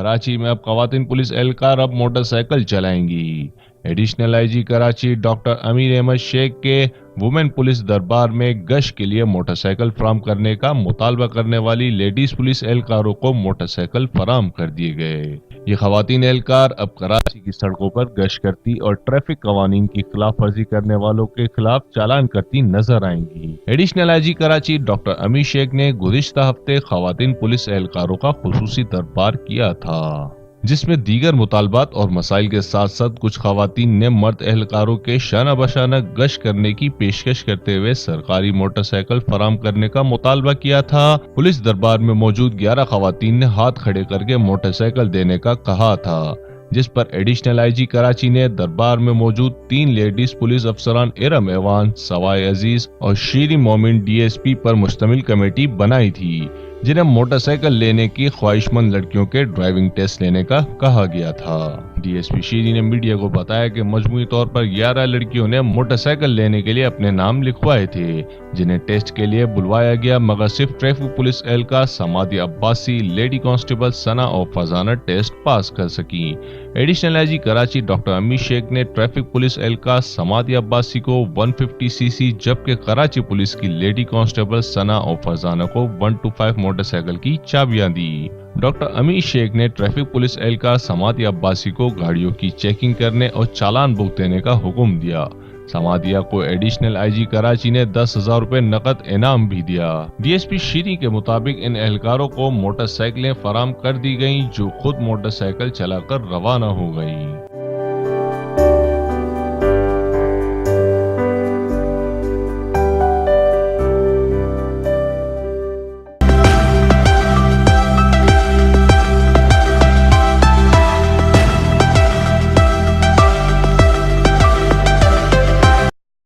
کراچی میں اب خواتین پولیس اہلکار اب موٹر سائیکل چلائیں گی۔ Additional I G Karachi doctor Amir Ahmed Sheikh کے وومن پولیس دربار میں گشت کے لیے موٹر سائیکل فراہم کرنے کا مطالبہ کرنے والی لیڈیز پولیس اہلکاروں کو موٹر سائیکل فراہم کر دیے گئے۔ یہ خواتین اہلکار اب کراچی کی سڑکوں پر گشت کرتی اور ٹریفک قوانین کی خلاف ورزی کرنے والوں کے خلاف چالان کرتی نظر آئیں گی۔ Additional I G Karachi doctor Amir Sheikh نے گزشتہ ہفتے خواتین پولیس اہلکاروں کا خصوصی دربار کیا تھا، جس میں دیگر مطالبات اور مسائل کے ساتھ ساتھ کچھ خواتین نے مرد اہلکاروں کے شانہ بشانہ گشت کرنے کی پیشکش کرتے ہوئے سرکاری موٹر سائیکل فراہم کرنے کا مطالبہ کیا تھا۔ پولیس دربار میں موجود 11 خواتین نے ہاتھ کھڑے کر کے موٹر سائیکل دینے کا کہا تھا، جس پر ایڈیشنل آئی جی کراچی نے دربار میں موجود 3 لیڈیز پولیس افسران ارم ایوان، سوائے عزیز اور شیریں مومن ڈی ایس پی پر مشتمل کمیٹی بنائی تھی، جنہیں موٹر سائیکل لینے کی خواہش مند لڑکیوں کے ڈرائیونگ ٹیسٹ لینے کا کہا گیا تھا۔ ڈی ایس پی شیریں نے میڈیا کو بتایا کہ مجموعی طور پر 11 لڑکیوں نے موٹر سائیکل لینے کے لیے اپنے نام لکھوائے تھے، جنہیں ٹیسٹ کے لیے بلوایا گیا، مگر صرف ٹریفک پولیس اہلکار سمادیہ عباسی، لیڈی کانسٹیبل ثنا اور فضانہ ٹیسٹ پاس کر سکیں۔ Additional I G Karachi doctor Amir Sheikh نے ٹریفک پولیس اہلکار سمادیہ عباسی کو 150 سی سی جبکہ کراچی پولیس کی لیڈی کانسٹیبل ثنا اور فضانہ کو 125 موٹر سائیکل کی چابیاں دی۔ ڈاکٹر امیر شیخ نے ٹریفک پولیس اہلکار سمادیہ عباسی کو گاڑیوں کی چیکنگ کرنے اور چالان بھگتنے کا حکم دیا۔ سمادیہ کو ایڈیشنل آئی جی کراچی نے 10,000 روپے نقد انعام بھی دیا۔ ڈی ایس پی شیریں کے مطابق ان اہلکاروں کو موٹر سائیکلیں فراہم کر دی گئیں، جو خود موٹر سائیکل چلا کر روانہ ہو گئیں۔